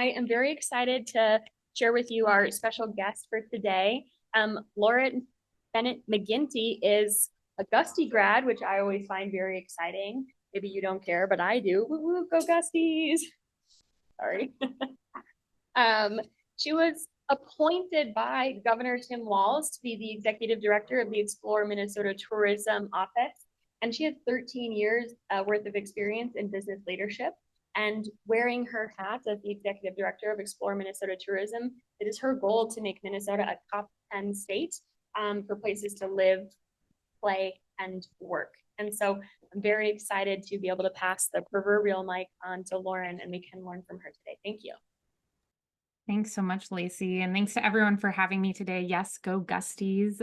I am very excited to share with you our special guest for today. Lauren Bennett McGinty is a Gusty grad, which I always find very exciting. Maybe you don't care, but I do. Woo woo, go Gusties! Sorry. Um, she was appointed by Governor Tim Walz to be the executive director of the Explore Minnesota Tourism Office. And she has 13 years worth of experience in business leadership. And wearing her hat as the executive director of Explore Minnesota Tourism, it is her goal to make Minnesota a top 10 state for places to live, play, and work. And so I'm very excited to be able to pass the proverbial mic on to Lauren, and we can learn from her today. Thank you. Thanks so much, Lacey. And thanks to everyone for having me today. Yes, go Gusties.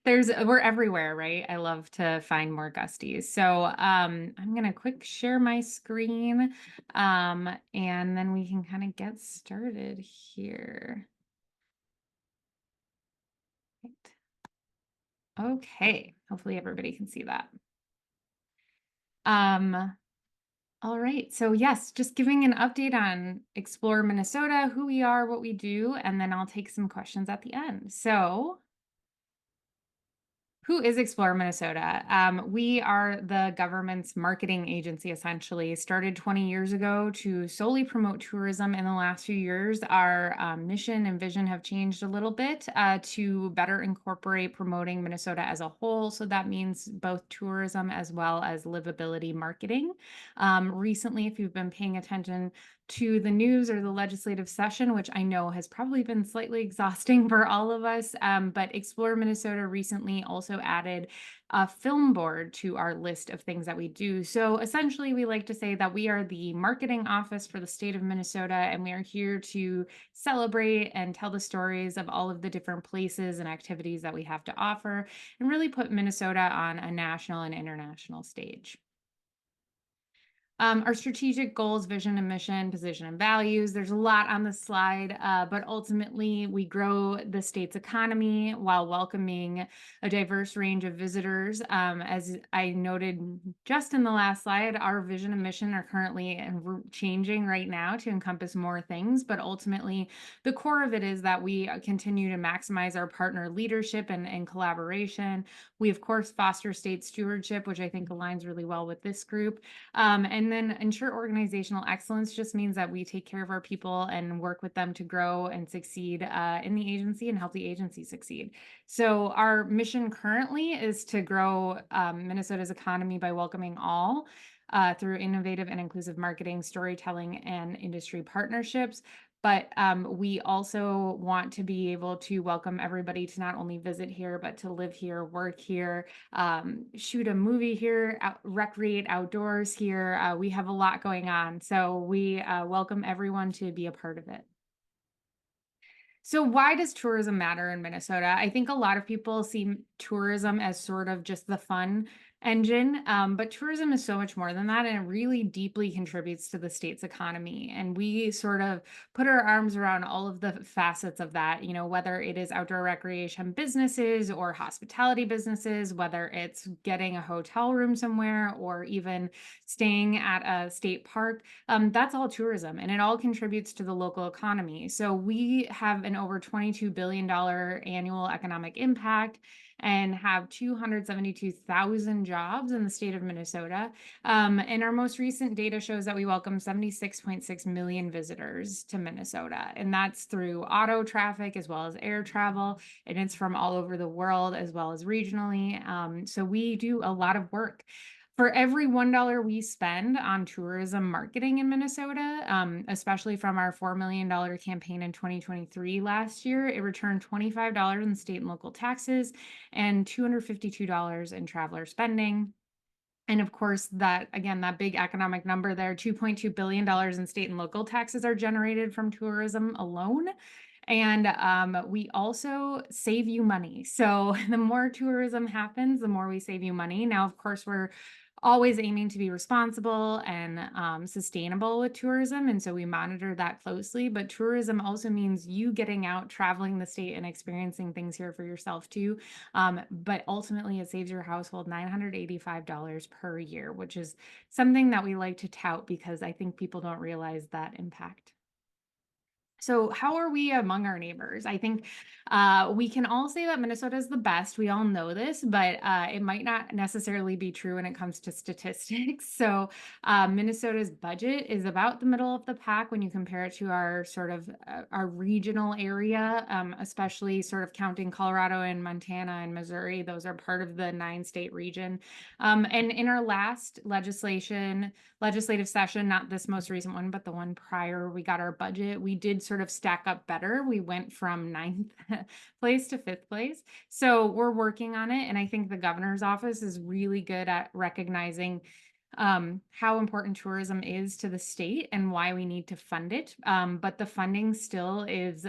We're everywhere, right? I love to find more Gusties. So I'm gonna quick share my screen and then we can kind of get started here. Right. Okay, hopefully everybody can see that. All right, so yes, just giving an update on Explore Minnesota, who we are, what we do, and then I'll take some questions at the end. So who is Explore Minnesota? We are the government's marketing agency, essentially. Started 20 years ago to solely promote tourism. In the last few years, our mission and vision have changed a little bit to better incorporate promoting Minnesota as a whole. So that means both tourism as well as livability marketing. Recently, if you've been paying attention to the news or the legislative session, which I know has probably been slightly exhausting for all of us. But Explore Minnesota recently also added a film board to our list of things that we do. So essentially, we like to say that we are the marketing office for the state of Minnesota, and we are here to celebrate and tell the stories of all of the different places and activities that we have to offer, and really put Minnesota on a national and international stage. Our strategic goals, vision and mission, position and values. There's a lot on the slide, but ultimately we grow the state's economy while welcoming a diverse range of visitors. As I noted just in the last slide, our vision and mission are currently changing right now to encompass more things, but ultimately the core of it is that we continue to maximize our partner leadership and collaboration. We, of course, foster state stewardship, which I think aligns really well with this group. And then ensure organizational excellence just means that we take care of our people and work with them to grow and succeed in the agency and help the agency succeed. So our mission currently is to grow Minnesota's economy by welcoming all through innovative and inclusive marketing, storytelling, and industry partnerships. But we also want to be able to welcome everybody to not only visit here, but to live here, work here, shoot a movie here, recreate outdoors here. We have a lot going on. So we welcome everyone to be a part of it. So why does tourism matter in Minnesota? I think a lot of people see tourism as sort of just the fun engine, but tourism is so much more than that, and it really deeply contributes to the state's economy. And we sort of put our arms around all of the facets of that, you know, whether it is outdoor recreation businesses or hospitality businesses, whether it's getting a hotel room somewhere or even staying at a state park. That's all tourism, and it all contributes to the local economy. So we have an over $22 billion annual economic impact and have 272,000 jobs in the state of Minnesota. And our most recent data shows that we welcome 76.6 million visitors to Minnesota. And that's through auto traffic as well as air travel. And it's from all over the world as well as regionally. So we do a lot of work. For every $1 we spend on tourism marketing in Minnesota, especially from our $4 million campaign in 2023 last year, it returned $25 in state and local taxes and $252 in traveler spending. And of course, that big economic number there, $2.2 billion in state and local taxes are generated from tourism alone. And we also save you money. So the more tourism happens, the more we save you money. Now, of course, we're always aiming to be responsible and sustainable with tourism. And so we monitor that closely. But tourism also means you getting out, traveling the state, and experiencing things here for yourself too. But ultimately, it saves your household $985 per year, which is something that we like to tout because I think people don't realize that impact. So how are we among our neighbors? I think we can all say that Minnesota is the best. We all know this, but it might not necessarily be true when it comes to statistics. So Minnesota's budget is about the middle of the pack when you compare it to our sort of our regional area, especially sort of counting Colorado and Montana and Missouri. Those are part of the 9-state region. And in our last legislative session, not this most recent one, but the one prior, we got our budget. We did sort of stack up better. We went from 9th place to 5th place. So we're working on it. And I think the governor's office is really good at recognizing how important tourism is to the state and why we need to fund it. But the funding still is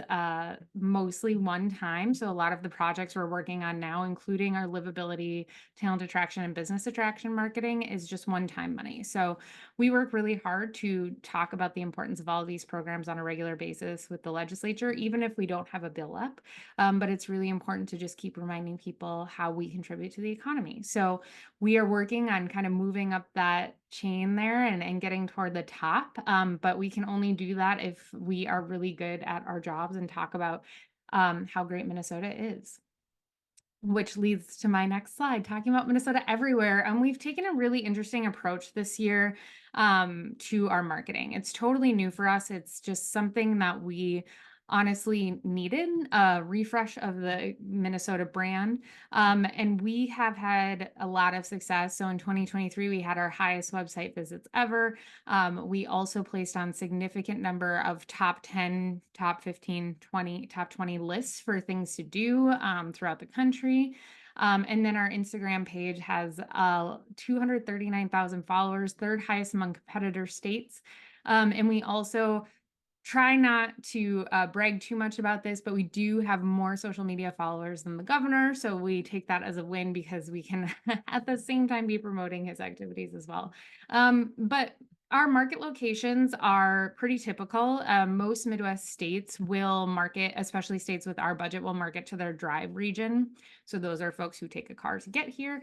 mostly one time. So a lot of the projects we're working on now, including our livability, talent attraction, and business attraction marketing, is just one-time money. So we work really hard to talk about the importance of all of these programs on a regular basis with the legislature, even if we don't have a bill up. But it's really important to just keep reminding people how we contribute to the economy. So we are working on kind of moving up that chain there and getting toward the top. But we can only do that if we are really good at our jobs and talk about how great Minnesota is. Which leads to my next slide, talking about Minnesota everywhere. And we've taken a really interesting approach this year to our marketing. It's totally new for us. It's just something that we honestly needed, a refresh of the Minnesota brand. And we have had a lot of success. So in 2023, we had our highest website visits ever. We also placed on significant number of top 10, top 15, 20, top 20 lists for things to do throughout the country. And then our Instagram page has 239,000 followers, third highest among competitor states. And we also try not to brag too much about this, but we do have more social media followers than the governor. So we take that as a win because we can at the same time be promoting his activities as well. But our market locations are pretty typical. Most Midwest states will market, especially states with our budget, will market to their drive region. So those are folks who take a car to get here.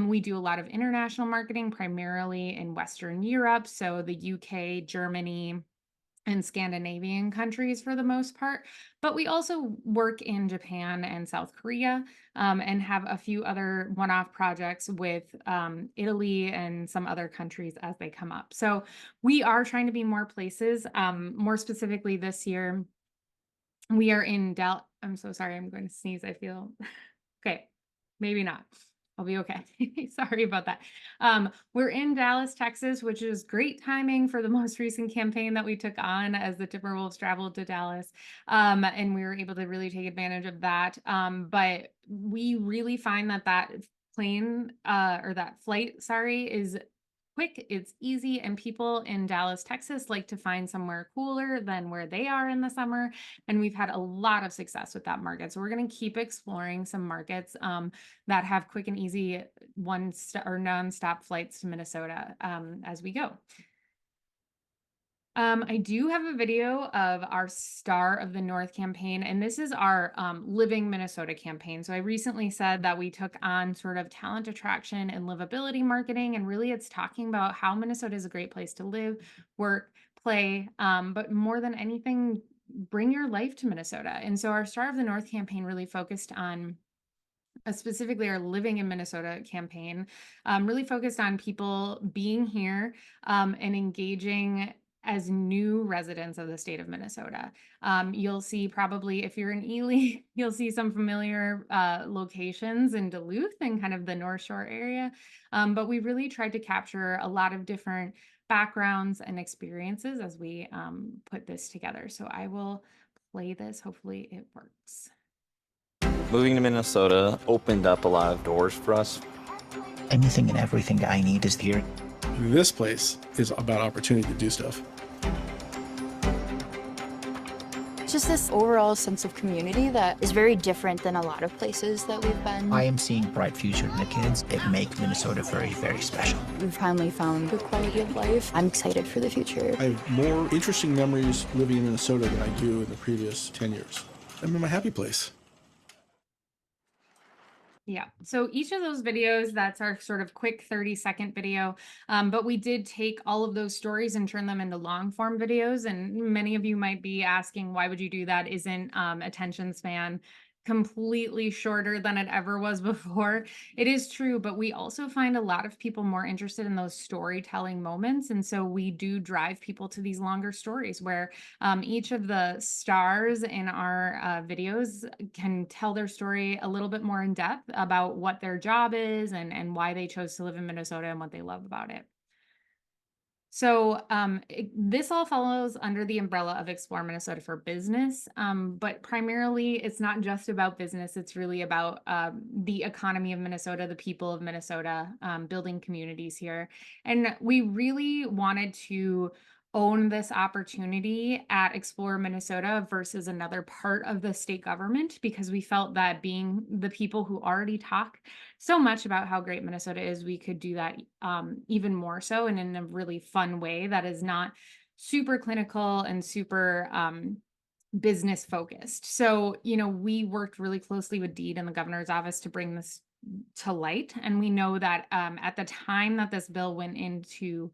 We do a lot of international marketing, primarily in Western Europe. So the UK, Germany, and Scandinavian countries for the most part, but we also work in Japan and South Korea and have a few other one-off projects with Italy and some other countries as they come up. So we are trying to be more places. More specifically this year, we are in I'm so sorry, I'm going to sneeze, I feel. Okay, maybe not. I'll be okay. Sorry about that. We're in Dallas, Texas, which is great timing for the most recent campaign that we took on as the Timberwolves traveled to Dallas. And we were able to really take advantage of that. But we really find that plane or that flight, sorry, is quick, it's easy, and people in Dallas, Texas like to find somewhere cooler than where they are in the summer. And we've had a lot of success with that market. So we're going to keep exploring some markets that have quick and easy nonstop flights to Minnesota as we go. I do have a video of our Star of the North campaign, and this is our Living Minnesota campaign. So I recently said that we took on sort of talent attraction and livability marketing, and really it's talking about how Minnesota is a great place to live, work, play, but more than anything, bring your life to Minnesota. And so our Star of the North campaign really focused on specifically our Living in Minnesota campaign, really focused on people being here and engaging as new residents of the state of Minnesota. You'll see probably, if you're in Ely, you'll see some familiar locations in Duluth and kind of the North Shore area. But we really tried to capture a lot of different backgrounds and experiences as we put this together. So I will play this. Hopefully it works. Moving to Minnesota opened up a lot of doors for us. Anything and everything I need is here. This place is about opportunity to do stuff. Just this overall sense of community that is very different than a lot of places that we've been. I am seeing bright future in the kids that make Minnesota very, very special. We've finally found the quality of life. I'm excited for the future. I have more interesting memories living in Minnesota than I do in the previous 10 years. I'm in my happy place. Yeah, so each of those videos, that's our sort of quick 30-second video, but we did take all of those stories and turn them into long form videos. And many of you might be asking, why would you do that? Isn't attention span completely shorter than it ever was before? It is true, but we also find a lot of people more interested in those storytelling moments. And so we do drive people to these longer stories where each of the stars in our videos can tell their story a little bit more in depth about what their job is and why they chose to live in Minnesota and what they love about it. So this all follows under the umbrella of Explore Minnesota for Business, but primarily it's not just about business. It's really about the economy of Minnesota, the people of Minnesota, building communities here. And we really wanted to own this opportunity at Explore Minnesota versus another part of the state government, because we felt that being the people who already talk so much about how great Minnesota is, we could do that even more so and in a really fun way that is not super clinical and super business focused. So, we worked really closely with Deed and the governor's office to bring this to light. And we know that at the time that this bill went into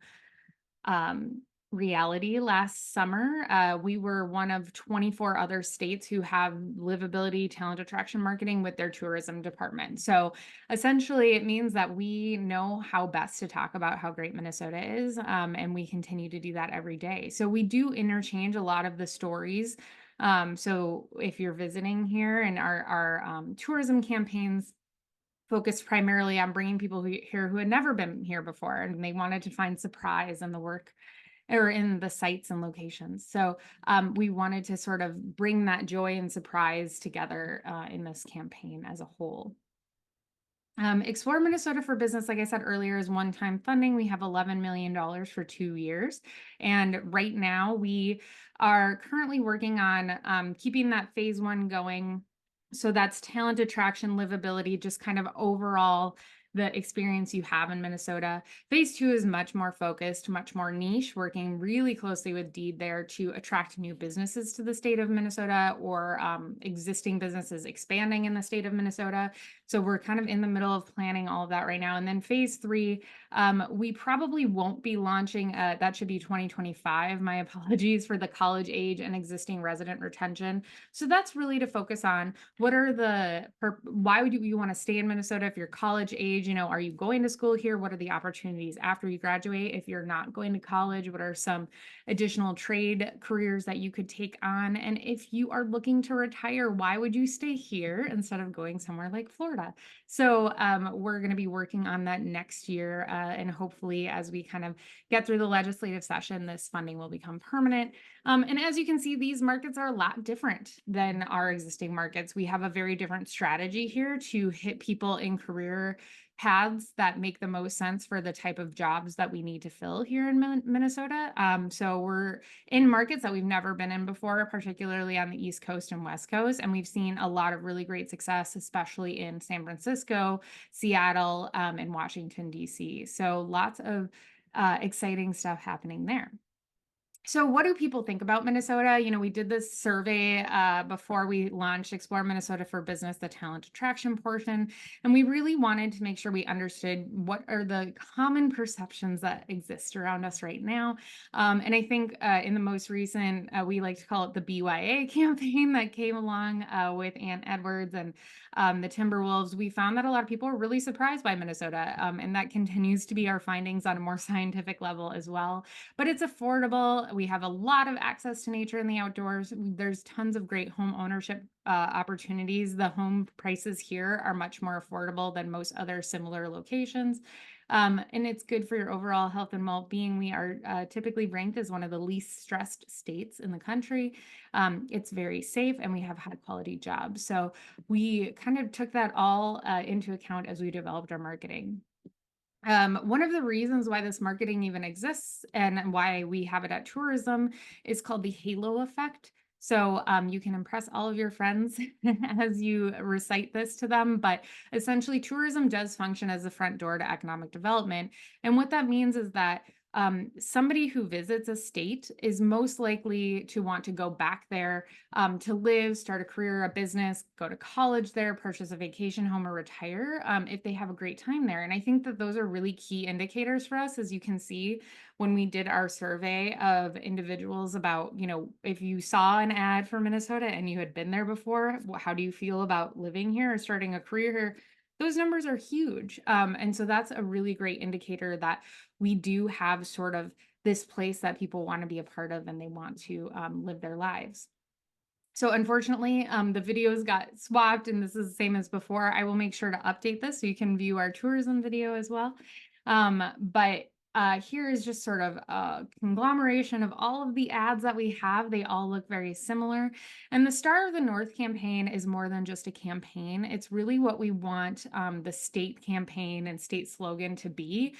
reality last summer, we were one of 24 other states who have livability talent attraction marketing with their tourism department. So essentially it means that we know how best to talk about how great Minnesota is, and we continue to do that every day. So we do interchange a lot of the stories. So if you're visiting here, and our tourism campaigns focused primarily on bringing people here who had never been here before, and they wanted to find surprise in the work or in the sites and locations. So we wanted to sort of bring that joy and surprise together in this campaign as a whole. Explore Minnesota for Business, like I said earlier, is one-time funding. We have $11 million for 2 years. And right now we are currently working on keeping that phase 1 going. So that's talent attraction, livability, just kind of overall the experience you have in Minnesota. Phase 2 is much more focused, much more niche, working really closely with Deed there to attract new businesses to the state of Minnesota, or existing businesses expanding in the state of Minnesota. So we're kind of in the middle of planning all of that right now. And then phase 3, we probably won't be launching, that should be 2025. My apologies for the college age and existing resident retention. So that's really to focus on what are why would you want to stay in Minnesota if you're college age? Are you going to school here? What are the opportunities after you graduate? If you're not going to college, what are some additional trade careers that you could take on? And if you are looking to retire, why would you stay here instead of going somewhere like Florida? So we're going to be working on that next year. And hopefully as we kind of get through the legislative session, this funding will become permanent. And as you can see, these markets are a lot different than our existing markets. We have a very different strategy here to hit people in career paths that make the most sense for the type of jobs that we need to fill here in Minnesota. So we're in markets that we've never been in before, particularly on the East Coast and West Coast. And we've seen a lot of really great success, especially in San Francisco, Seattle, and Washington, D.C. So lots of exciting stuff happening there. So what do people think about Minnesota? We did this survey before we launched Explore Minnesota for Business, the talent attraction portion, and we really wanted to make sure we understood what are the common perceptions that exist around us right now. And I think in the most recent, we like to call it the BYA campaign that came along with Ann Edwards and the Timberwolves, we found that a lot of people are really surprised by Minnesota, and that continues to be our findings on a more scientific level as well. But it's affordable. We have a lot of access to nature in the outdoors. There's tons of great home ownership opportunities. The home prices here are much more affordable than most other similar locations. And it's good for your overall health and well-being. We are typically ranked as one of the least stressed states in the country. It's very safe, and we have high quality jobs. So we kind of took that all into account as we developed our marketing. One of the reasons why this marketing even exists and why we have it at tourism is called the halo effect. So you can impress all of your friends as you recite this to them. But essentially, tourism does function as the front door to economic development. And what that means is that somebody who visits a state is most likely to want to go back there to live, start a career, a business, go to college there, purchase a vacation home, or retire if they have a great time there. And I think that those are really key indicators for us, as you can see when we did our survey of individuals about, if you saw an ad for Minnesota and you had been there before, how do you feel about living here or starting a career here? Those numbers are huge. And so that's a really great indicator that we do have sort of this place that people want to be a part of and they want to live their lives. So unfortunately, the videos got swapped and this is the same as before. I will make sure to update this so you can view our tourism video as well. But here is just sort of a conglomeration of all of the ads that we have. They all look very similar. And the Star of the North campaign is more than just a campaign. It's really what we want the state campaign and state slogan to be.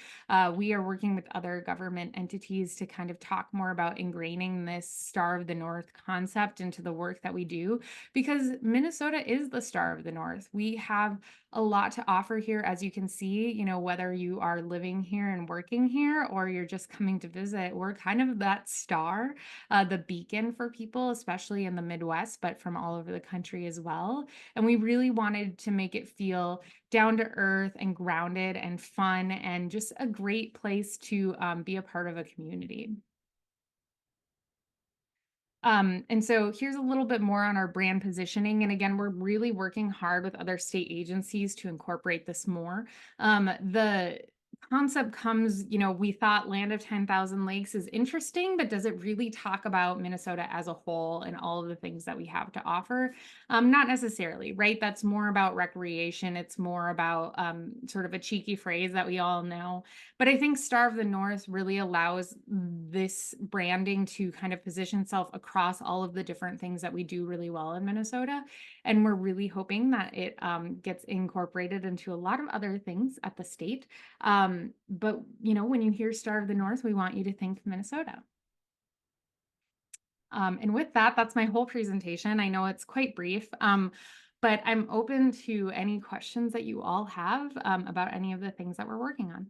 We are working with other government entities to kind of talk more about ingraining this Star of the North concept into the work that we do, because Minnesota is the Star of the North. We have a lot to offer here, as you can see, whether you are living here and working here or you're just coming to visit, we're kind of that star, the beacon for people, especially in the Midwest, but from all over the country as well. And we really wanted to make it feel down to earth and grounded and fun and just a great place to be a part of a community. And so here's a little bit more on our brand positioning. And again, we're really working hard with other state agencies to incorporate this more. The concept comes, we thought Land of 10,000 Lakes is interesting, but does it really talk about Minnesota as a whole and all of the things that we have to offer? Not necessarily, right? That's more about recreation. It's more about sort of a cheeky phrase that we all know. But I think Star of the North really allows this branding to kind of position itself across all of the different things that we do really well in Minnesota. And we're really hoping that it gets incorporated into a lot of other things at the state. But, when you hear Star of the North, we want you to think Minnesota. And with that, that's my whole presentation. I know it's quite brief, but I'm open to any questions that you all have about any of the things that we're working on.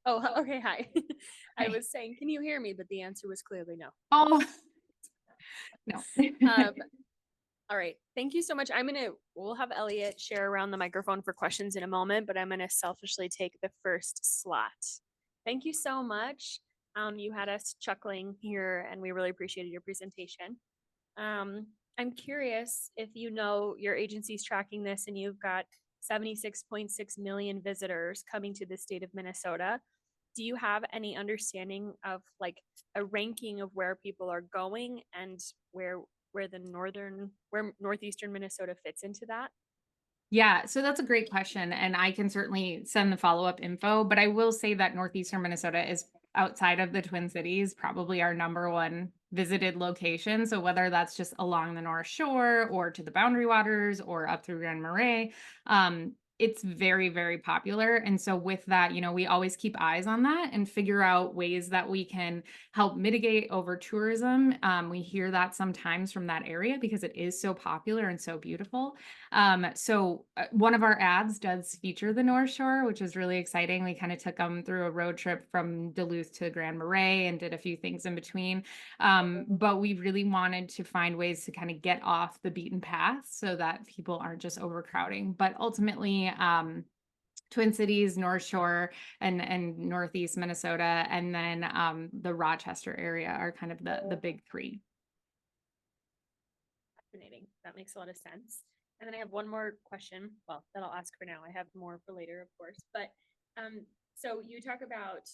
Oh, okay. Hi. I Hi. was saying, can you hear me? But the answer was clearly no. Oh, no. All right. Thank you so much. We'll have Elliot share around the microphone for questions in a moment, but I'm going to selfishly take the first slot. Thank you so much. You had us chuckling here and we really appreciated your presentation. I'm curious if your agency's tracking this and you've got 76.6 million visitors coming to the state of Minnesota. Do you have any understanding of like a ranking of where people are going and where northeastern Minnesota fits into that? Yeah, so that's a great question, and I can certainly send the follow-up info, but I will say that northeastern Minnesota is, outside of the Twin Cities, probably our number one visited location. So whether that's just along the North Shore or to the Boundary Waters or up through Grand Marais, it's very, very popular. And so with that, we always keep eyes on that and figure out ways that we can help mitigate over tourism. We hear that sometimes from that area because it is so popular and so beautiful. So one of our ads does feature the North Shore, which is really exciting. We kind of took them through a road trip from Duluth to Grand Marais and did a few things in between. But we really wanted to find ways to kind of get off the beaten path so that people aren't just overcrowding. But ultimately, Twin Cities, North Shore, and Northeast Minnesota, and then the Rochester area are kind of the big three. Fascinating. That makes a lot of sense. And then I have one more question. Well, that I'll ask for now. I have more for later, of course. But so you talk about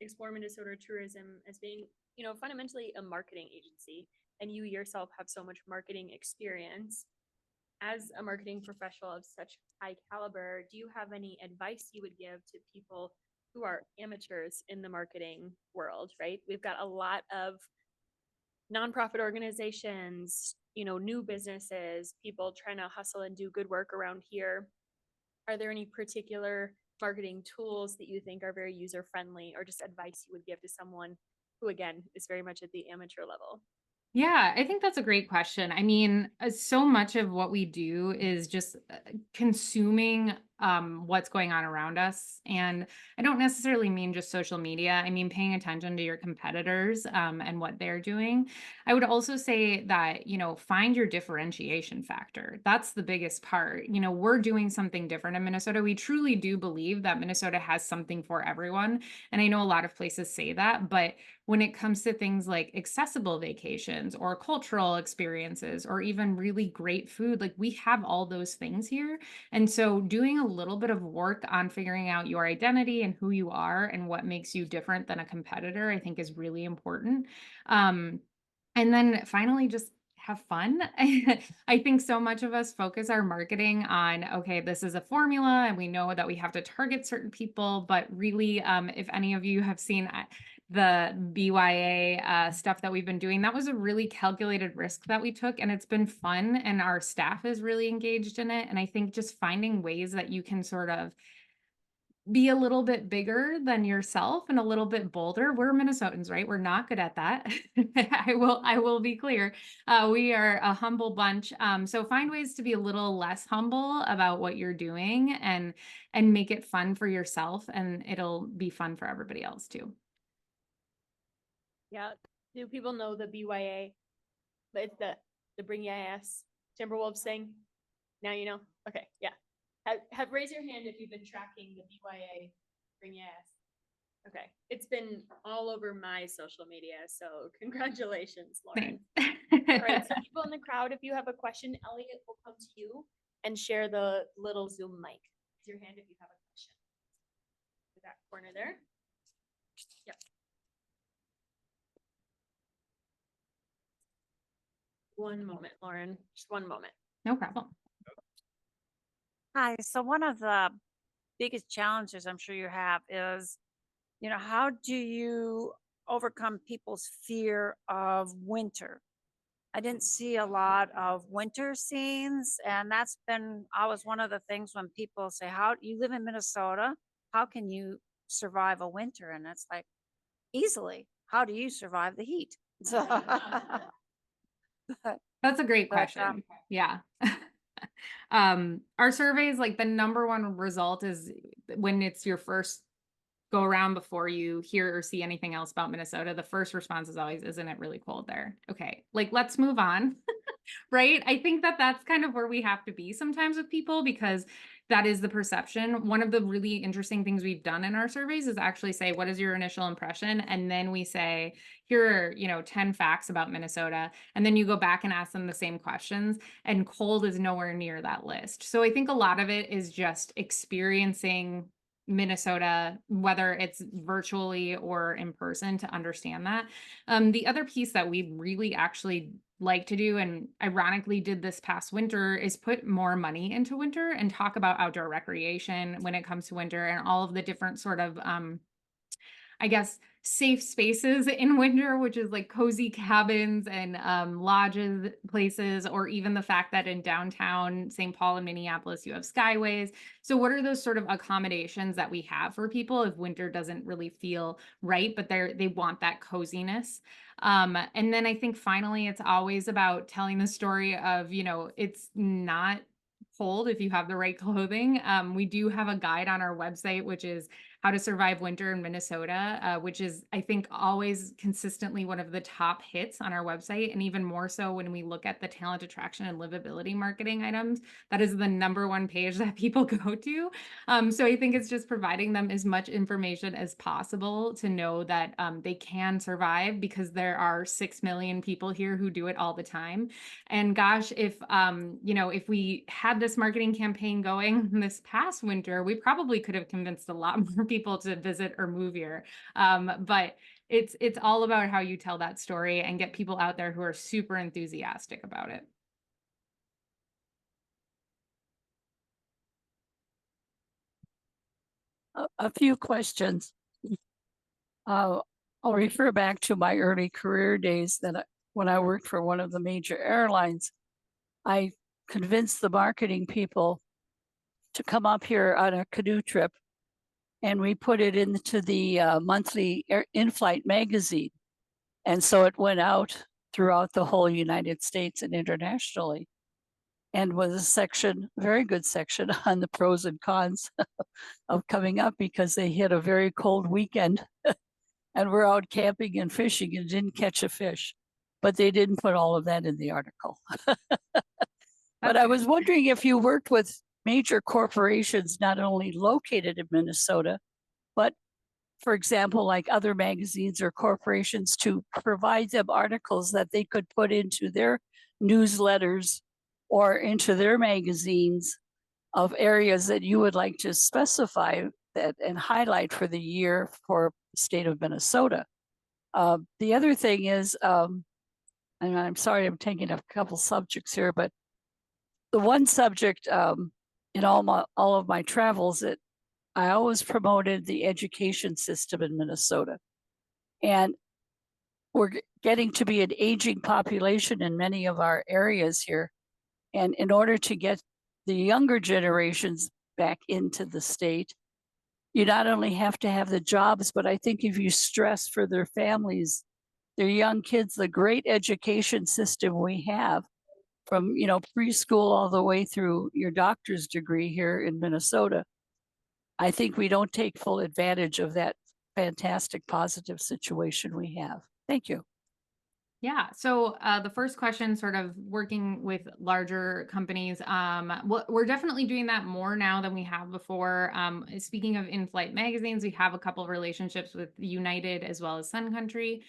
Explore Minnesota Tourism as being, fundamentally a marketing agency, and you yourself have so much marketing experience. As a marketing professional of such high caliber, do you have any advice you would give to people who are amateurs in the marketing world, right? We've got a lot of nonprofit organizations, new businesses, people trying to hustle and do good work around here. Are there any particular marketing tools that you think are very user friendly, or just advice you would give to someone who, again, is very much at the amateur level? Yeah, I think that's a great question. I mean, so much of what we do is just consuming what's going on around us. And I don't necessarily mean just social media. I mean, paying attention to your competitors and what they're doing. I would also say that, find your differentiation factor. That's the biggest part. We're doing something different in Minnesota. We truly do believe that Minnesota has something for everyone. And I know a lot of places say that, but when it comes to things like accessible vacations or cultural experiences or even really great food, like we have all those things here. And so doing a little bit of work on figuring out your identity and who you are and what makes you different than a competitor, I think is really important. And then finally, just have fun. I think so much of us focus our marketing on, okay, this is a formula and we know that we have to target certain people, but really, if any of you have seen the BYA stuff that we've been doing, that was a really calculated risk that we took, and it's been fun, and our staff is really engaged in it. And I think just finding ways that you can sort of be a little bit bigger than yourself and a little bit bolder. We're Minnesotans, right? We're not good at that. I will be clear. We are a humble bunch. So find ways to be a little less humble about what you're doing and make it fun for yourself, and it'll be fun for everybody else too. Yeah. Do people know the BYA? But it's the Bring Ya Ass Timberwolves thing. Now you know. Okay, yeah. Have raise your hand if you've been tracking the BYA Bring Ya Ass. Okay, it's been all over my social media, so congratulations, Lauren. All right, so people in the crowd, if you have a question, Elliot will come to you and share the little Zoom mic. Raise your hand if you have a question. That corner there. Yep. One moment, Lauren. Just one moment. No problem. Hi. So one of the biggest challenges I'm sure you have is, how do you overcome people's fear of winter? I didn't see a lot of winter scenes, and that's been always one of the things when people say, "How you live in Minnesota? How can you survive a winter?" And it's like, easily. How do you survive the heat? So, That's a great But, question. Yeah. Our surveys, like the number one result is when it's your first go around before you hear or see anything else about Minnesota, the first response is always, "Isn't it really cold there?" Okay, like let's move on. Right? I think that that's kind of where we have to be sometimes with people, because that is the perception. One of the really interesting things we've done in our surveys is actually say, what is your initial impression? And then we say, here are, 10 facts about Minnesota. And then you go back and ask them the same questions, and cold is nowhere near that list. So I think a lot of it is just experiencing Minnesota, whether it's virtually or in person, to understand that. The other piece that we really actually like to do, and ironically did this past winter, is put more money into winter and talk about outdoor recreation when it comes to winter and all of the different sort of I guess, safe spaces in winter, which is like cozy cabins and lodges, places, or even the fact that in downtown St. Paul and Minneapolis, you have skyways. So what are those sort of accommodations that we have for people if winter doesn't really feel right, but they want that coziness? And then I think finally, it's always about telling the story of, it's not cold if you have the right clothing. We do have a guide on our website, which is How to Survive Winter in Minnesota, which is, I think, always consistently one of the top hits on our website. And even more so when we look at the talent attraction and livability marketing items, that is the number one page that people go to. So I think it's just providing them as much information as possible to know that they can survive, because there are 6 million people here who do it all the time. And gosh, if we had this marketing campaign going this past winter, we probably could have convinced a lot more people to visit or move here. But it's all about how you tell that story and get people out there who are super enthusiastic about it. A few questions. I'll refer back to my early career days when I worked for one of the major airlines. I convinced the marketing people to come up here on a canoe trip, and we put it into the monthly in-flight magazine. And so it went out throughout the whole United States and internationally, and was a section, very good section, on the pros and cons of coming up, because they hit a very cold weekend and we're out camping and fishing and didn't catch a fish. But they didn't put all of that in the article. But I was wondering if you worked with major corporations, not only located in Minnesota, but for example, like other magazines or corporations, to provide them articles that they could put into their newsletters or into their magazines of areas that you would like to specify that and highlight for the year for the state of Minnesota. The other thing is, and I'm sorry, I'm taking a couple subjects here, but the one subject in all of my travels, that I always promoted the education system in Minnesota. And we're getting to be an aging population in many of our areas here. And in order to get the younger generations back into the state, you not only have to have the jobs, but I think if you stress for their families, their young kids, the great education system we have, from preschool all the way through your doctor's degree here in Minnesota, I think we don't take full advantage of that fantastic positive situation we have. Thank you. Yeah. So the first question, sort of working with larger companies, we're definitely doing that more now than we have before. Speaking of in-flight magazines, we have a couple of relationships with United as well as Sun Country.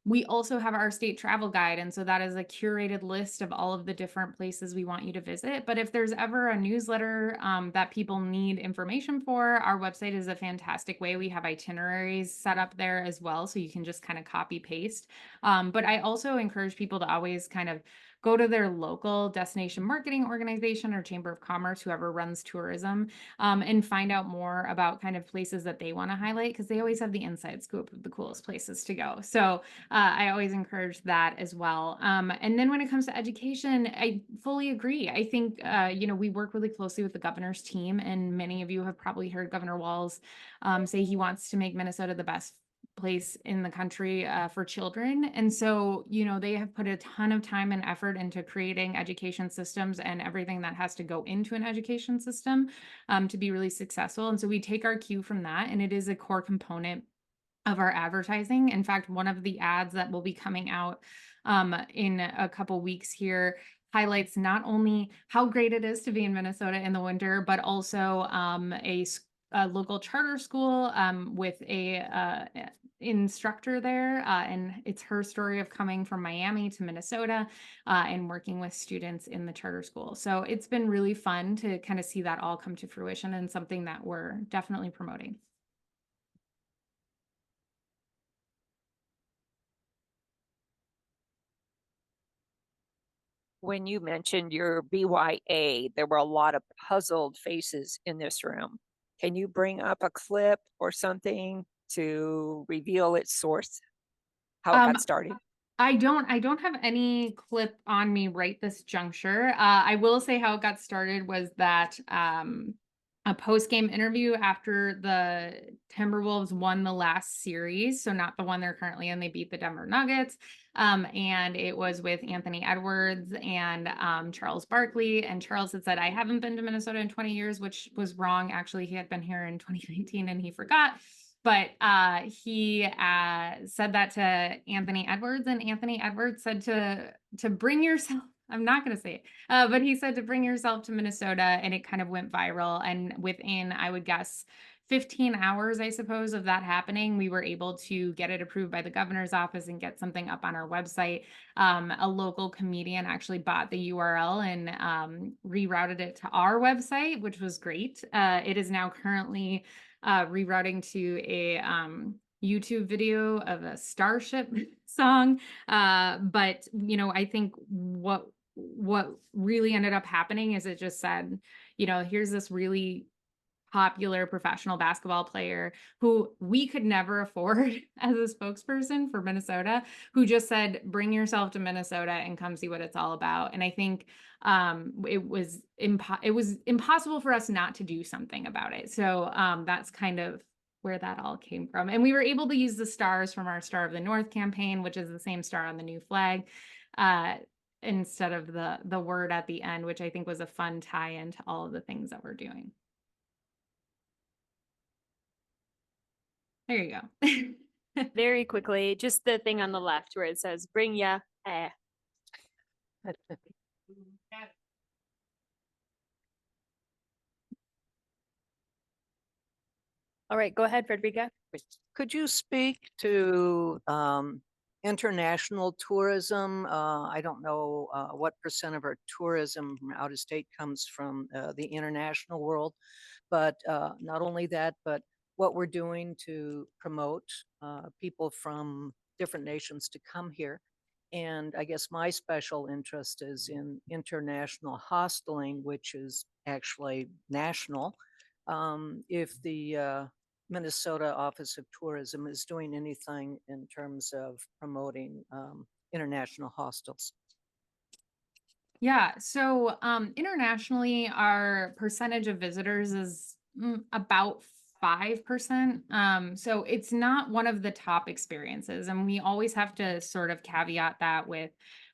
We also have our state travel guide. And so that is a curated list of all of the different places we want you to visit. But if there's ever a newsletter that people need information for, our website is a fantastic way. We have itineraries set up there as well, so you can just kind of copy paste. But I also encourage people to always kind of go to their local destination marketing organization or chamber of commerce, whoever runs tourism, and find out more about kind of places that they want to highlight, because they always have the inside scoop of the coolest places to go. So I always encourage that as well. And then when it comes to education, I fully agree. I think, we work really closely with the governor's team, and many of you have probably heard Governor Walz say he wants to make Minnesota the best place in the country for children. And so, they have put a ton of time and effort into creating education systems and everything that has to go into an education system to be really successful. And so we take our cue from that, and it is a core component of our advertising. In fact, one of the ads that will be coming out in a couple weeks here highlights not only how great it is to be in Minnesota in the winter, but also a local charter school with a instructor there, and it's her story of coming from Miami to Minnesota and working with students in the charter school. So it's been really fun to kind of see that all come to fruition, and something that we're definitely promoting. When you mentioned your BYA, there were a lot of puzzled faces in this room. Can you bring up a clip or something to reveal its source, how it got started? I don't have any clip on me right this juncture. I will say how it got started was that a post-game interview after the Timberwolves won the last series, so not the one they're currently in. They beat the Denver Nuggets, and it was with Anthony Edwards and Charles Barkley. And Charles had said, "I haven't been to Minnesota in 20 years," which was wrong. Actually, he had been here in 2019 and he forgot. But he said that to Anthony Edwards, and Anthony Edwards said to bring yourself. I'm not going to say it, but he said to bring yourself to Minnesota, and it kind of went viral. And within, I would guess, 15 hours, I suppose, of that happening, we were able to get it approved by the governor's office and get something up on our website. A local comedian actually bought the URL and rerouted it to our website, which was great. It is now currently rerouting to a YouTube video of a Starship song. But I think what really ended up happening is it just said, here's this really popular professional basketball player who we could never afford as a spokesperson for Minnesota, who just said, bring yourself to Minnesota and come see what it's all about. And I think it was impossible for us not to do something about it. So that's kind of where that all came from. And we were able to use the stars from our Star of the North campaign, which is the same star on the new flag, instead of the word at the end, which I think was a fun tie-in to all of the things that we're doing. There you go. Very quickly, just the thing on the left where it says bring ya. All right, go ahead, Frederica. Could you speak to international tourism? I don't know what % of our tourism from out of state comes from the international world, but not only that, but what we're doing to promote people from different nations to come here. And I guess my special interest is in international hosteling, which is actually national. If the Minnesota Office of Tourism is doing anything in terms of promoting international hostels. Yeah, so internationally, our percentage of visitors is about 5%. So it's not one of the top experiences. And we always have to sort of caveat that with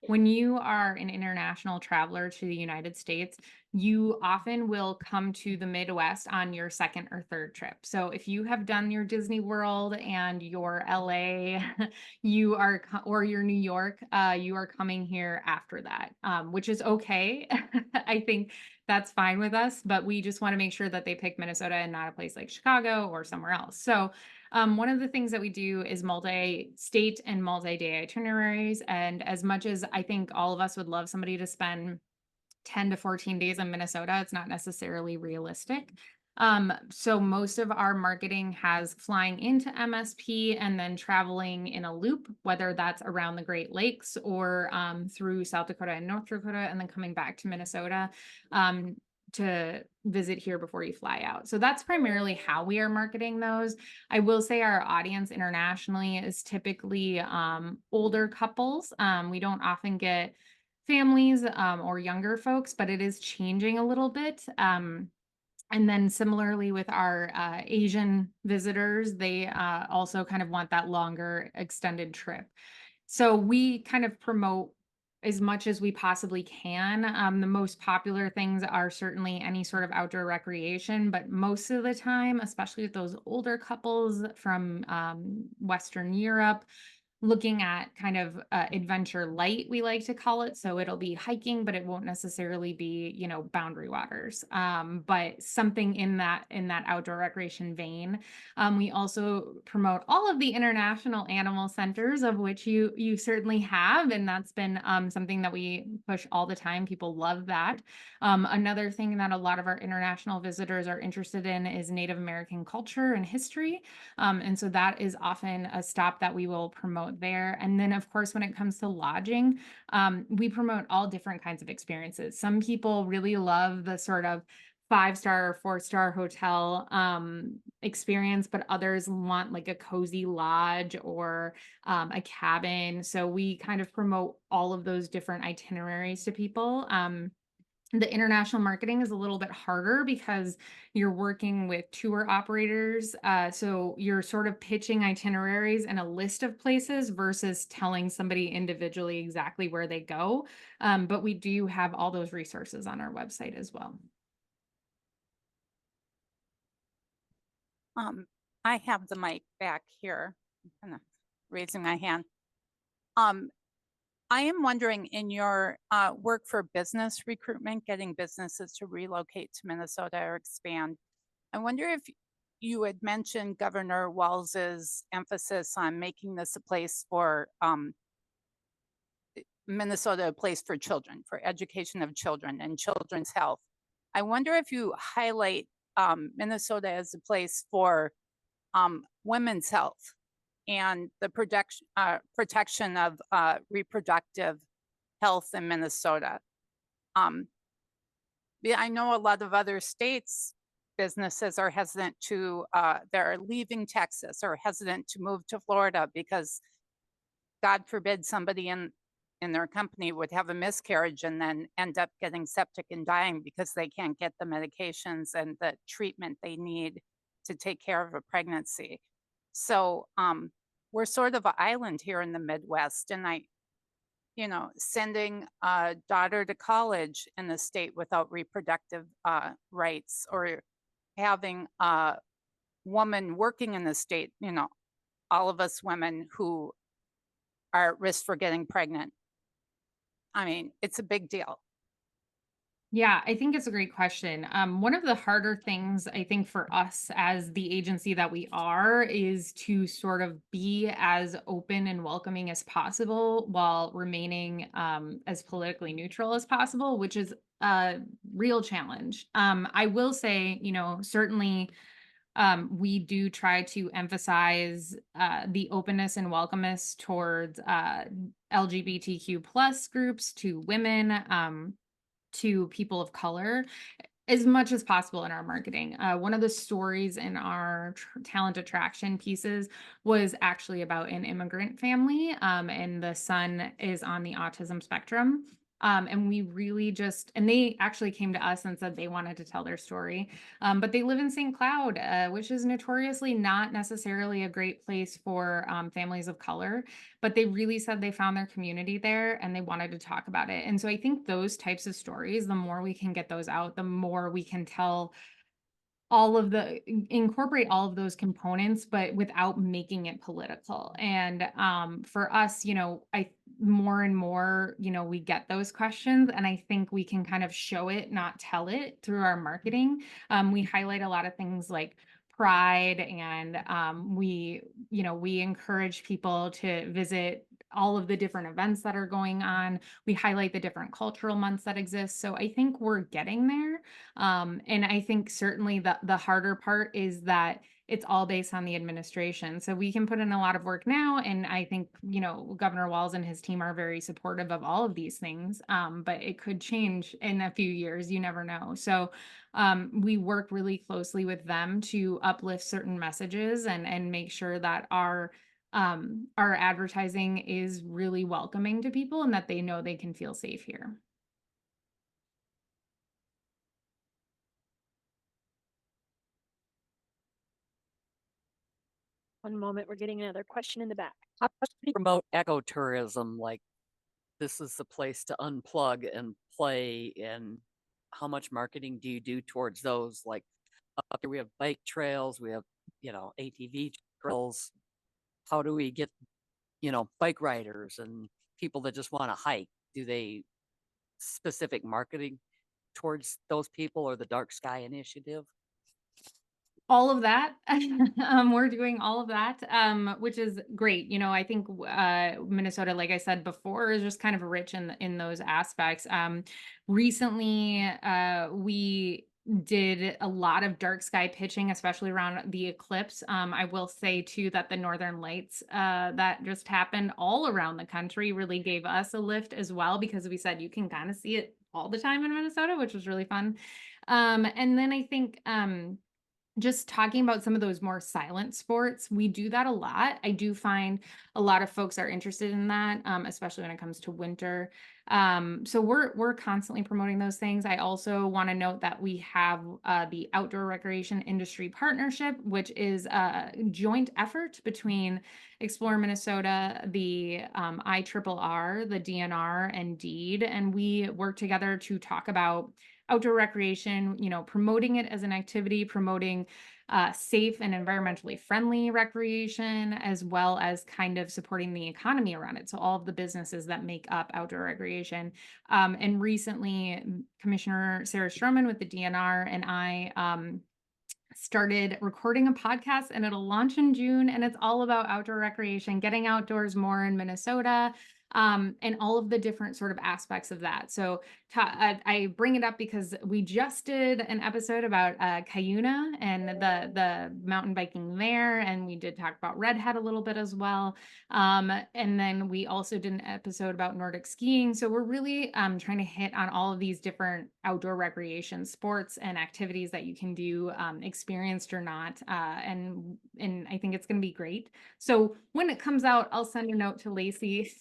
when you are an international traveler to the United States, you often will come to the Midwest on your second or third trip. So if you have done your Disney World and your LA, or your New York, you are coming here after that, which is okay. I think that's fine with us, but we just want to make sure that they pick Minnesota and not a place like Chicago or somewhere else. So one of the things that we do is multi-state and multi-day itineraries. And as much as I think all of us would love somebody to spend 10 to 14 days in Minnesota, it's not necessarily realistic. So most of our marketing has flying into MSP and then traveling in a loop, whether that's around the Great Lakes or through South Dakota and North Dakota, and then coming back to Minnesota to visit here before you fly out. So that's primarily how we are marketing those. I will say our audience internationally is typically older couples. We don't often get families or younger folks, but it is changing a little bit. And then similarly with our Asian visitors, they also kind of want that longer extended trip. So we kind of promote as much as we possibly can. The most popular things are certainly any sort of outdoor recreation, but most of the time, especially with those older couples from Western Europe, looking at kind of adventure light, we like to call it. So it'll be hiking, but it won't necessarily be, boundary waters, but something in that outdoor recreation vein. We also promote all of the international animal centers, of which you certainly have, and that's been something that we push all the time. People love that. Another thing that a lot of our international visitors are interested in is Native American culture and history. And so that is often a stop that we will promote there. And then of course, when it comes to lodging, we promote all different kinds of experiences. Some people really love the sort of 5-star or 4-star hotel experience, but others want like a cozy lodge or a cabin. So we kind of promote all of those different itineraries to people. The international marketing is a little bit harder because you're working with tour operators. So you're sort of pitching itineraries and a list of places versus telling somebody individually exactly where they go. But we do have all those resources on our website as well. I have the mic back here. I'm kind of raising my hand. I am wondering, in your work for business recruitment, getting businesses to relocate to Minnesota or expand, I wonder if you had mentioned Governor Walz's emphasis on making this a place for Minnesota, a place for children, for education of children and children's health. I wonder if you highlight Minnesota as a place for women's health and the protection of reproductive health in Minnesota. I know a lot of other states businesses are hesitant to, they're leaving Texas or hesitant to move to Florida because God forbid somebody in their company would have a miscarriage and then end up getting septic and dying because they can't get the medications and the treatment they need to take care of a pregnancy. So we're sort of an island here in the Midwest, and sending a daughter to college in the state without reproductive rights, or having a woman working in the state, all of us women who are at risk for getting pregnant. I mean, it's a big deal. Yeah, I think it's a great question. One of the harder things I think for us as the agency that we are is to sort of be as open and welcoming as possible while remaining as politically neutral as possible, which is a real challenge. I will say, certainly we do try to emphasize the openness and welcomeness towards LGBTQ plus groups, to women, to people of color, as much as possible in our marketing. One of the stories in our talent attraction pieces was actually about an immigrant family, and the son is on the autism spectrum. And we really and they actually came to us and said they wanted to tell their story. But they live in St. Cloud, which is notoriously not necessarily a great place for families of color, but they really said they found their community there and they wanted to talk about it. And so I think those types of stories, the more we can get those out, the more we can tell incorporate all of those components, but without making it political. And for us, I more and more, we get those questions, and I think we can kind of show it, not tell it, through our marketing. We highlight a lot of things like pride, and we encourage people to visit all of the different events that are going on. We highlight the different cultural months that exist. So I think we're getting there. And I think certainly the harder part is that it's all based on the administration. So we can put in a lot of work now. And I think, Governor Walz and his team are very supportive of all of these things. But it could change in a few years. You never know. So we work really closely with them to uplift certain messages and make sure that our advertising is really welcoming to people and that they know they can feel safe here. One moment, we're getting another question in the back. How do you promote ecotourism? Like, this is the place to unplug and play, and how much marketing do you do towards those? Like, up here we have bike trails, we have, ATV trails. How do we get, bike riders and people that just want to hike? Do they specific marketing towards those people, or the Dark Sky Initiative? All of that. We're doing all of that, which is great. I think Minnesota, like I said before, is just kind of rich in those aspects. Recently, we did a lot of dark sky pitching, especially around the eclipse. I will say too that the Northern Lights that just happened all around the country really gave us a lift as well, because we said you can kind of see it all the time in Minnesota, which was really fun. And then I think just talking about some of those more silent sports, we do that a lot. I do find a lot of folks are interested in that, especially when it comes to winter. So we're constantly promoting those things. I also want to note that we have the Outdoor Recreation Industry Partnership, which is a joint effort between Explore Minnesota, the IRRR, the DNR, and DEED, and we work together to talk about outdoor recreation, promoting it as an activity, promoting safe and environmentally friendly recreation, as well as kind of supporting the economy around it. So all of the businesses that make up outdoor recreation. And recently, Commissioner Sarah Stroman with the DNR and I started recording a podcast, and it'll launch in June, and it's all about outdoor recreation, getting outdoors more in Minnesota. and all of the different sort of aspects of that. So I bring it up because we just did an episode about Cuyuna and the mountain biking there, and we did talk about Redhead a little bit as well. And then we also did an episode about Nordic skiing. So we're really trying to hit on all of these different outdoor recreation sports and activities that you can do, experienced or not. And I think it's going to be great. So when it comes out, I'll send a note to Lacey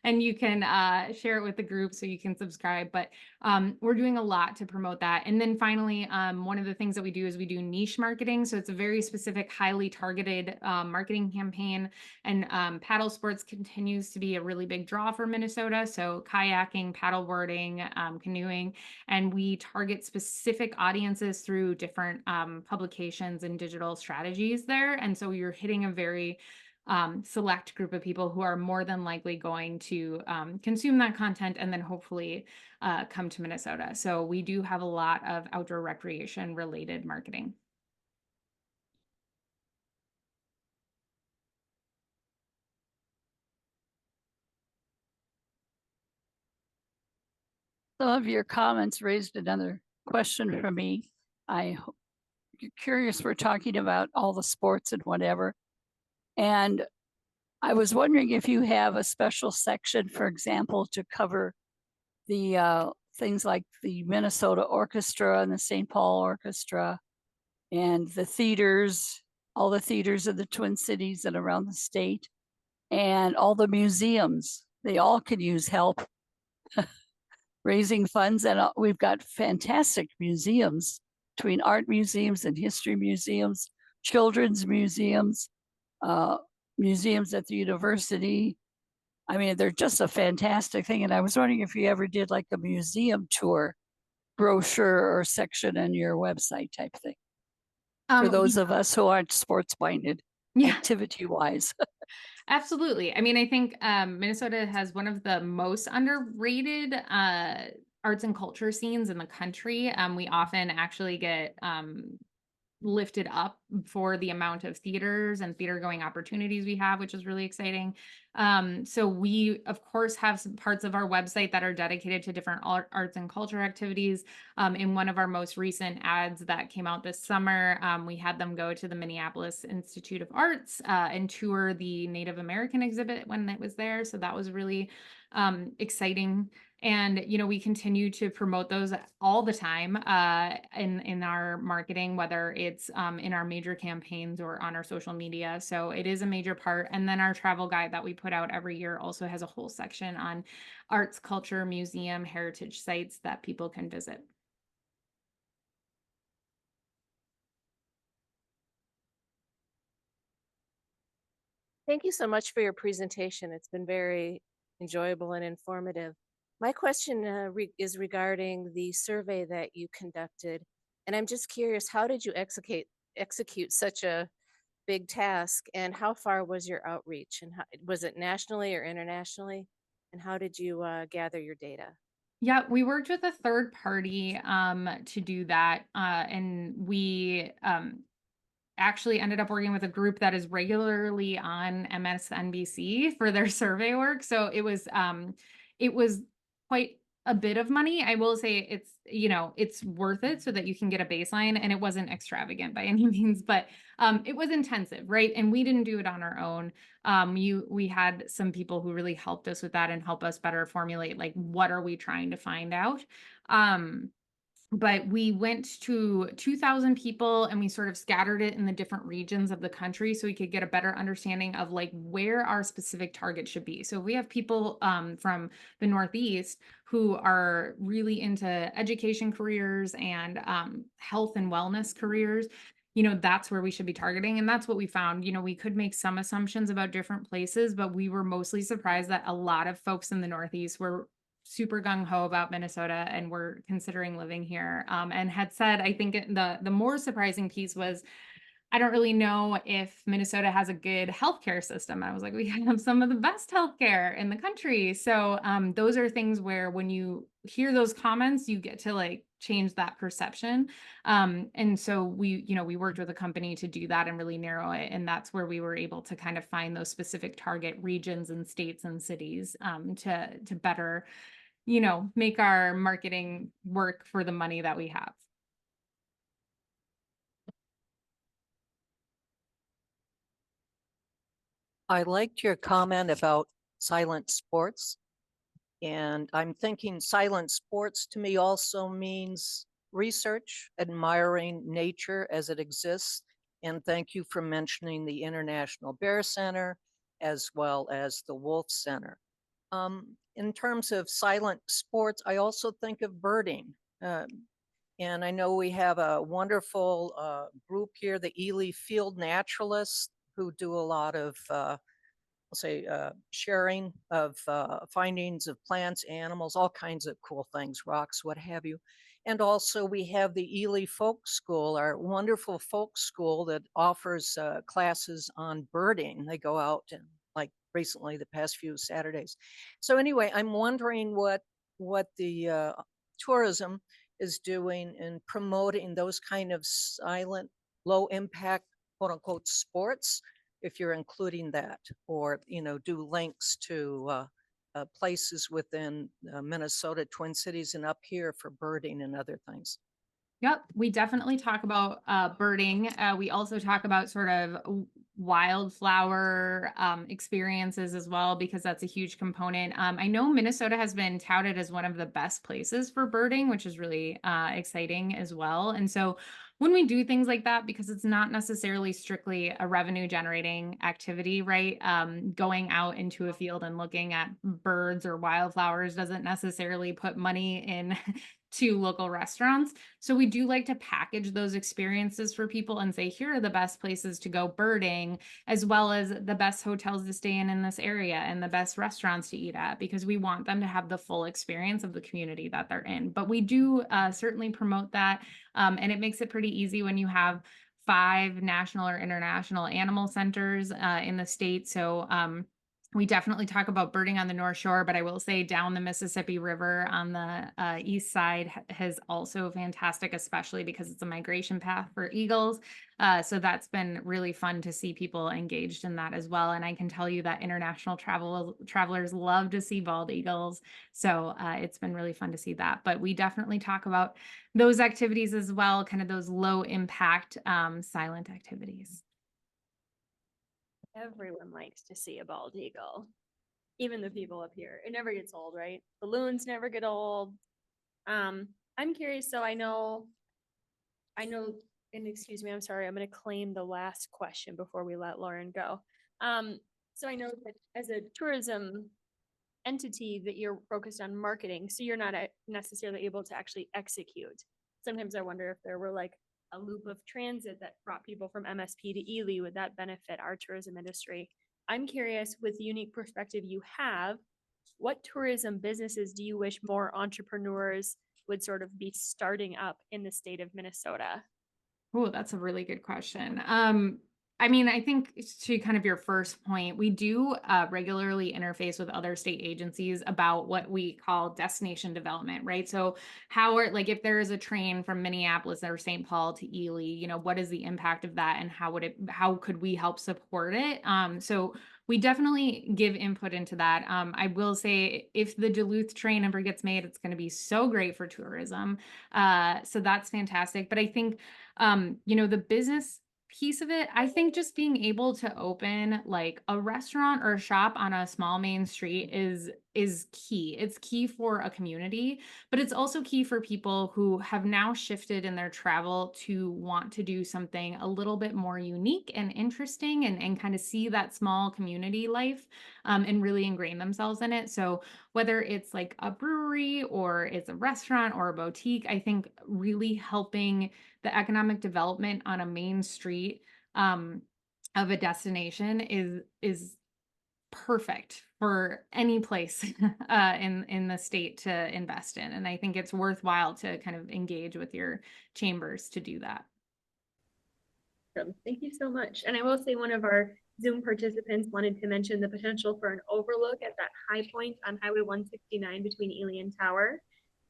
and you can share it with the group so you can subscribe. But we're doing a lot to promote that. And then finally, one of the things that we do is we do niche marketing. So it's a very specific, highly targeted marketing campaign. And paddle sports continues to be a really big draw for Minnesota. So kayaking, paddleboarding, canoeing, and we target specific audiences through different publications and digital strategies there. And so you're hitting a very select group of people who are more than likely going to consume that content and then hopefully come to Minnesota. So we do have a lot of outdoor recreation related marketing. Some of your comments raised another question for me. You're curious, we're talking about all the sports and whatever. And I was wondering if you have a special section, for example, to cover the things like the Minnesota Orchestra and the St. Paul Orchestra and the theaters, all the theaters in the Twin Cities and around the state, and all the museums. They all could use help raising funds. And we've got fantastic museums between art museums and history museums, children's museums, museums at the university. I mean, they're just a fantastic thing. And I was wondering if you ever did like a museum tour brochure or section on your website type thing. For those of us who aren't sports minded, activity wise. Absolutely. I mean, I think Minnesota has one of the most underrated arts and culture scenes in the country. We often actually get lifted up for the amount of theaters and theater going opportunities we have, which is really exciting. So we, of course, have some parts of our website that are dedicated to different arts and culture activities. In one of our most recent ads that came out this summer, we had them go to the Minneapolis Institute of Arts and tour the Native American exhibit when it was there. So that was really exciting. And, you know, we continue to promote those all the time in our marketing, whether it's in our major campaigns or on our social media. So it is a major part. And then our travel guide that we put out every year also has a whole section on arts, culture, museum, heritage sites that people can visit. Thank you so much for your presentation. It's been very enjoyable and informative. My question is regarding the survey that you conducted. And I'm just curious, how did you execute such a big task, and how far was your outreach, and was it nationally or internationally? And how did you gather your data? Yeah, we worked with a third party to do that. And we actually ended up working with a group that is regularly on MSNBC for their survey work. So it was quite a bit of money. I will say it's, you know, it's worth it so that you can get a baseline, and it wasn't extravagant by any means, but it was intensive, right? And we didn't do it on our own. We had some people who really helped us with that and help us better formulate, like, what are we trying to find out? But we went to 2,000 people and we sort of scattered it in the different regions of the country so we could get a better understanding of like where our specific target should be. So if we have people from the Northeast who are really into education careers and health and wellness careers, you know, that's where we should be targeting. And that's what we found. You know, we could make some assumptions about different places, but we were mostly surprised that a lot of folks in the Northeast were super gung-ho about Minnesota and were considering living here, and had said, I think the more surprising piece was I don't really know if Minnesota has a good healthcare system. I was like, we have some of the best healthcare in the country. So those are things where when you hear those comments, you get to like change that perception. And so we worked with a company to do that and really narrow it. And that's where we were able to kind of find those specific target regions and states and cities to better, make our marketing work for the money that we have. I liked your comment about silent sports. And I'm thinking silent sports to me also means research, admiring nature as it exists. And thank you for mentioning the International Bear Center as well as the Wolf Center. In terms of silent sports, I also think of birding. And I know we have a wonderful group here, the Ely Field Naturalists, who do a lot of sharing of findings of plants, animals, all kinds of cool things, rocks, what have you. And also we have the Ely Folk School, our wonderful folk school that offers classes on birding. They go out and like recently the past few Saturdays. So anyway, I'm wondering what the tourism is doing in promoting those kind of silent, low impact, quote unquote, sports, if you're including that, or do links to places within Minnesota, Twin Cities, and up here for birding and other things. Yep, we definitely talk about birding. We also talk about sort of wildflower experiences as well, because that's a huge component. I know Minnesota has been touted as one of the best places for birding, which is really exciting as well. And so when we do things like that, because it's not necessarily strictly a revenue generating activity, right? Going out into a field and looking at birds or wildflowers doesn't necessarily put money in to local restaurants. So we do like to package those experiences for people and say, here are the best places to go birding, as well as the best hotels to stay in this area and the best restaurants to eat at, because we want them to have the full experience of the community that they're in. But we do certainly promote that. And it makes it pretty easy when you have 5 national or international animal centers in the state. So we definitely talk about birding on the North Shore, but I will say down the Mississippi River on the east side is also fantastic, especially because it's a migration path for eagles. So that's been really fun to see people engaged in that as well. And I can tell you that international travelers love to see bald eagles. So it's been really fun to see that. But we definitely talk about those activities as well, kind of those low impact silent activities. Everyone likes to see a bald eagle, even the people up here. It never gets old, right? Balloons never get old. I'm curious, so I know, and excuse me, I'm sorry, I'm going to claim the last question before we let Lauren go. So I know that as a tourism entity that you're focused on marketing, so you're not necessarily able to actually execute. Sometimes I wonder if there were like a loop of transit that brought people from MSP to Ely, would that benefit our tourism industry? I'm curious, with the unique perspective you have, what tourism businesses do you wish more entrepreneurs would sort of be starting up in the state of Minnesota? Oh, that's a really good question. I mean, I think to kind of your first point, we do regularly interface with other state agencies about what we call destination development, right? So how are, like, if there is a train from Minneapolis or St. Paul to Ely, what is the impact of that and how could we help support it? So we definitely give input into that. I will say if the Duluth train ever gets made, it's going to be so great for tourism. So that's fantastic. But I think, the business piece of it, I think just being able to open like a restaurant or a shop on a small main street is key. It's key for a community, but it's also key for people who have now shifted in their travel to want to do something a little bit more unique and interesting and kind of see that small community life and really ingrain themselves in it. So whether it's like a brewery or it's a restaurant or a boutique, I think really helping the economic development on a main street of a destination is perfect for any place in the state to invest in. And I think it's worthwhile to kind of engage with your chambers to do that. Thank you so much. And I will say one of our Zoom participants wanted to mention the potential for an overlook at that high point on Highway 169 between Ely and Tower.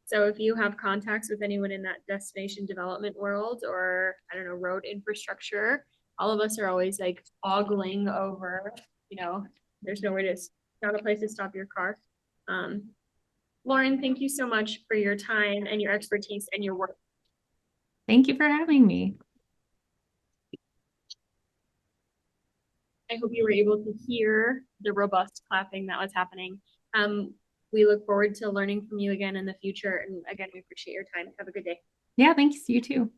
So if you have contacts with anyone in that destination development world, or I don't know, road infrastructure, all of us are always like ogling over, there's nowhere to, not a place to stop your car. Lauren, thank you so much for your time and your expertise and your work. Thank you for having me. I hope you were able to hear the robust clapping that was happening. We look forward to learning from you again in the future. And again, we appreciate your time. Have a good day. Yeah, thanks. You too.